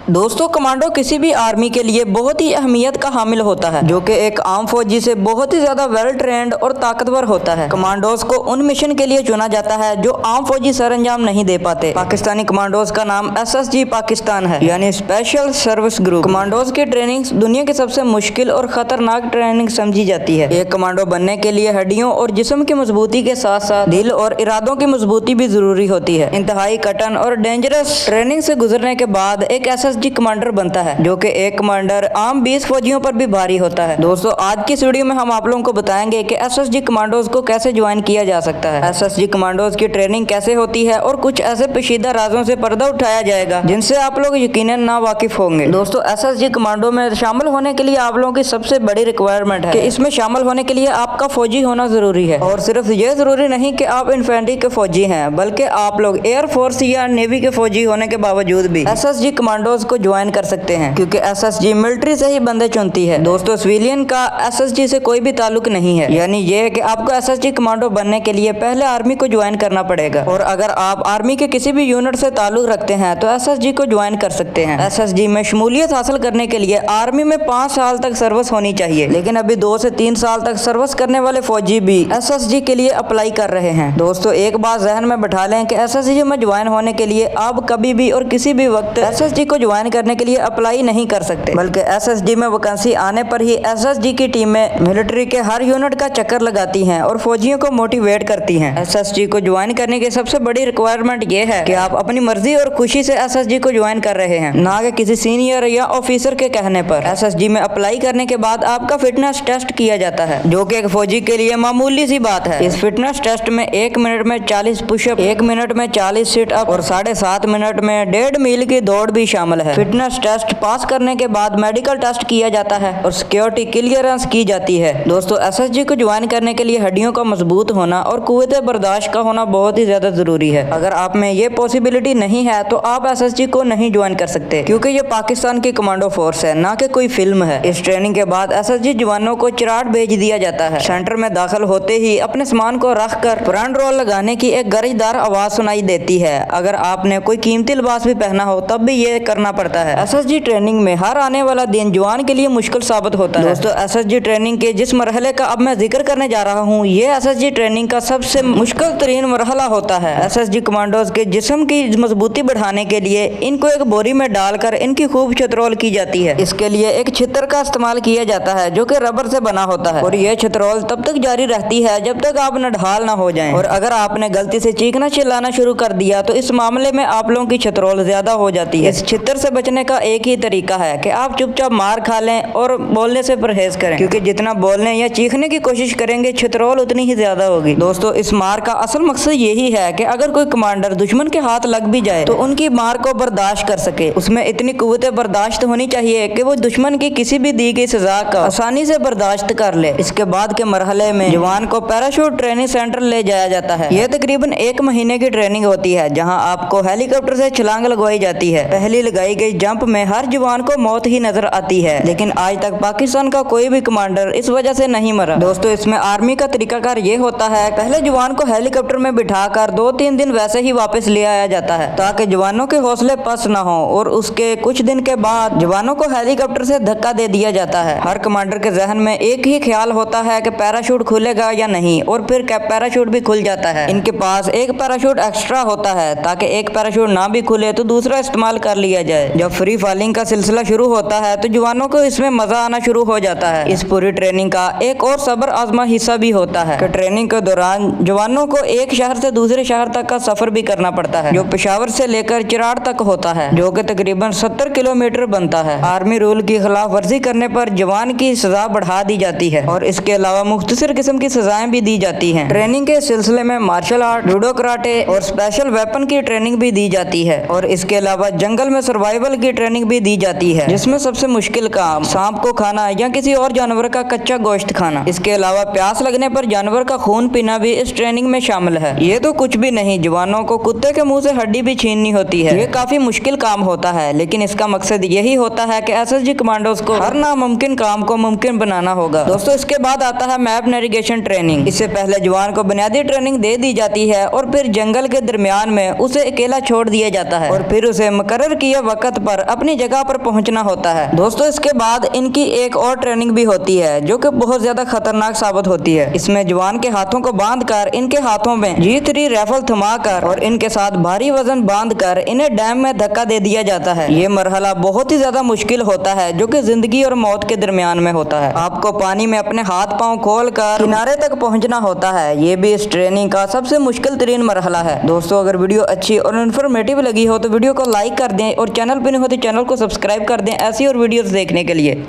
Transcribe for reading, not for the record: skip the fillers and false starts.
दोस्तों, कमांडो किसी भी आर्मी के लिए बहुत ही अहमियत का हामिल होता है, जो कि एक आम फौजी से बहुत ही ज्यादा वेल ट्रेंड और ताकतवर होता है। कमांडोज को उन मिशन के लिए चुना जाता है जो आम फौजी सरंजाम नहीं दे पाते। पाकिस्तानी कमांडोज का नाम SSG पाकिस्तान है, यानी स्पेशल सर्विस ग्रुप। कमांडोज की ट्रेनिंग दुनिया की सबसे मुश्किल और खतरनाक ट्रेनिंग समझी जाती है। एक कमांडो बनने के लिए हड्डियों और जिस्म की मजबूती के साथ साथ दिल और इरादों की मजबूती भी जरूरी होती है। इंतहाई कठिन और डेंजरस ट्रेनिंग से गुजरने के बाद एक SSG कमांडर बनता है, जो कि एक कमांडर आम 20 फौजियों पर भी भारी होता है। दोस्तों, आज की इस वीडियो में हम आप लोगों को बताएंगे कि SSG कमांडोज को कैसे ज्वाइन किया जा सकता है, SSG कमांडोज की ट्रेनिंग कैसे होती है और कुछ ऐसे पेचीदा राजों से पर्दा उठाया जाएगा जिनसे आप लोग यकीनन ना वाकिफ होंगे। दोस्तों, SSG कमांडो में शामिल होने के लिए आप लोगों की सबसे बड़ी रिक्वायरमेंट है कि इसमें शामिल होने के लिए आपका फौजी होना जरूरी है। और सिर्फ ये जरूरी नहीं कि आप इन्फेंट्री के फौजी हैं, बल्कि आप लोग एयरफोर्स या नेवी के फौजी होने के बावजूद भी SSG कमांडोज को ज्वाइन कर सकते हैं, क्योंकि SSG मिलिट्री से ही बंदे चुनती है। दोस्तों, सिविलियन का SSG से कोई भी ताल्लुक नहीं है, यानी ये है कि आपको SSG कमांडो बनने के लिए पहले आर्मी को ज्वाइन करना पड़ेगा। और अगर आप आर्मी के किसी भी यूनिट से ताल्लुक रखते हैं तो SSG को ज्वाइन कर सकते हैं। SSG में शमूलियत हासिल करने के लिए आर्मी में 5 साल तक सर्विस होनी चाहिए, लेकिन अभी 2 से 3 साल तक सर्विस करने वाले फौजी भी SSG के लिए अप्लाई कर रहे हैं। दोस्तों, एक बात जहन में बैठा लें कि SSG में ज्वाइन होने के लिए आप कभी भी और किसी भी वक्त SSG को ज्वाइन करने के लिए अप्लाई नहीं कर सकते, बल्कि SSG में वैकेंसी आने पर ही SSG की टीमें मिलिट्री के हर यूनिट का चक्कर लगाती हैं और फौजियों को मोटिवेट करती हैं। SSG को ज्वाइन करने की सबसे बड़ी रिक्वायरमेंट ये है कि आप अपनी मर्जी और खुशी से SSG को ज्वाइन कर रहे हैं, ना कि किसी सीनियर या ऑफिसर के कहने पर। SSG में अप्लाई करने के बाद आपका फिटनेस टेस्ट किया जाता है, जो कि एक फौजी के लिए मामूली सी बात है। इस फिटनेस टेस्ट में 1 मिनट में 40 पुशअप, 1 मिनट में 40 सिट अप और 7.5 मिनट में 1.5 मील की दौड़ भी शामिल है। फिटनेस टेस्ट पास करने के बाद मेडिकल टेस्ट किया जाता है और सिक्योरिटी क्लियरेंस की जाती है। दोस्तों, SSG को ज्वाइन करने के लिए हड्डियों का मजबूत होना और कुव्वत बर्दाश्त का होना बहुत ही ज्यादा जरूरी है। अगर आप में ये पॉसिबिलिटी नहीं है तो आप SSG को नहीं ज्वाइन कर सकते, क्योंकि ये पाकिस्तान की कमांडो फोर्स है, ना कि कोई फिल्म है। इस ट्रेनिंग के बाद SSG जवानों को चिराट भेज दिया जाता है। सेंटर में दाखिल होते ही अपने सामान को रख कर फ्रंट रोल लगाने की एक गरजदार आवाज सुनाई देती है। अगर आपने कोई कीमती लिबास भी पहना हो तब भी ये करना पड़ता है। SSG ट्रेनिंग में हर आने वाला दिन जवान के लिए मुश्किल साबित होता है। दोस्तों, SSG ट्रेनिंग के जिस मरहले का अब मैं जिक्र करने जा रहा हूँ, ये SSG ट्रेनिंग का सबसे मुश्किल तरीन मरहला होता है। SSG कमांडोज के जिस्म की मजबूती बढ़ाने के लिए इनको एक बोरी में डालकर इनकी खूब छतरोल की जाती है। इसके लिए एक छितर का इस्तेमाल किया जाता है, जो कि रबर से बना होता है, और यह छतरोल तब तक जारी रहती है जब तक आप नढाल ना हो जाएं। और अगर आपने गलती से चीखना चिल्लाना शुरू कर दिया तो इस मामले में आप लोगों की छतरोल ज्यादा हो जाती है। इस छितर से बचने का एक ही तरीका है कि आप चुपचाप मार खा लें और बोलने से परहेज करें, क्योंकि जितना बोलने या चीखने की कोशिश करेंगे छतरोल उतनी ही ज्यादा होगी। दोस्तों, इस मार का असल मकसद यही है कि अगर कोई कमांडर दुश्मन के हाथ लग भी जाए तो उनकी मार को बर्दाश्त कर सके। उसमें इतनी कुव्वत बर्दाश्त होनी चाहिए कि वो दुश्मन की किसी भी दी गई सजा का आसानी से बर्दाश्त कर ले। इसके बाद के मरहले में जवान को पैराशूट ट्रेनिंग सेंटर ले जाया जाता है। यह तकरीबन 1 महीने की ट्रेनिंग होती है, जहाँ आपको हेलीकॉप्टर से छलांग लगवाई जाती है। पहली लगाई गई जंप में हर जवान को मौत ही नजर आती है, लेकिन आज तक पाकिस्तान का कोई भी कमांडर इस वजह से नहीं मरा। दोस्तों, इसमें आर्मी का तरीकाकार ये होता है, पहले जवान को हेलीकॉप्टर में बिठाकर 2-3 दिन वैसे ही वापस ले आया जाता है, ताकि जवानों के हौसले पस्त न हो। और उसके कुछ दिन के बाद जवानों को हेलीकॉप्टर से धक्का दे दिया जाता है। हर कमांडर के जहन में एक ही ख्याल होता है कि पैराशूट खुलेगा या नहीं, और फिर पैराशूट भी खुल जाता है। इनके पास एक पैराशूट एक्स्ट्रा होता है, ताकि एक पैराशूट ना भी खुले तो दूसरा इस्तेमाल कर लिया जाए। जब फ्री फॉलिंग का सिलसिला शुरू होता है तो जवानों को इसमें मजा आना शुरू हो जाता है। इस पूरी ट्रेनिंग का एक और सब्र आजमा हिस्सा भी होता है कि ट्रेनिंग के दौरान जवानों को एक शहर से दूसरे शहर तक का सफर भी करना पड़ता है, जो पेशावर से लेकर चिराट तक होता है, जो कि तकरीबन 70 किलोमीटर बनता है। आर्मी रूल की खिलाफ वर्जी करने पर जवान की सजा बढ़ा दी जाती है, और इसके अलावा मुख्तसर किस्म की सजाएं भी दी जाती हैं। ट्रेनिंग के सिलसिले में मार्शल आर्ट, जूडो, कराटे और स्पेशल वेपन की ट्रेनिंग भी दी जाती है, और इसके अलावा जंगल में सर्वाइवल की ट्रेनिंग भी दी जाती है, जिसमें सबसे मुश्किल काम सांप को खाना या किसी और जानवर का कच्चा गोश्त खाना। इसके अलावा प्यास लगने पर जानवर का खून पीना भी इस ट्रेनिंग में शामिल है। ये तो कुछ भी नहीं, जवानों को कुत्ते के मुंह से हड्डी भी छीननी होती है। ये काफी मुश्किल काम होता है, लेकिन इसका मकसद यही होता है कि SSG कमांडोज को हर नामुमकिन काम को मुमकिन बनाना होगा। दोस्तों, इसके बाद आता है मैप नेविगेशन ट्रेनिंग। इससे पहले जवान को बुनियादी ट्रेनिंग दे दी जाती है और फिर जंगल के दरमियान में उसे अकेला छोड़ दिया जाता है और फिर उसे मुकर्रर किए वक्त वक्त पर अपनी जगह पर पहुंचना होता है। दोस्तों इसके बाद इनकी एक और ट्रेनिंग भी होती है जो कि बहुत ज्यादा खतरनाक साबित होती है। इसमें जवान के हाथों को बांधकर इनके हाथों में G3 राइफल थमाकर और इनके साथ भारी वजन बांधकर इन्हें डैम में धक्का दे दिया जाता है। ये मरहला बहुत ही ज्यादा मुश्किल होता है जो कि जिंदगी और मौत के दरमियान में होता है। आपको पानी में अपने हाथ पांव खोलकर किनारे तक पहुंचना होता है। ये भी इस ट्रेनिंग का सबसे मुश्किल तरीन मरहला है। दोस्तों अगर वीडियो अच्छी और इन्फॉर्मेटिव लगी हो तो वीडियो को लाइक कर दें और चैनल पर नहीं हो तो चैनल को सब्सक्राइब कर दें ऐसी और वीडियोस देखने के लिए।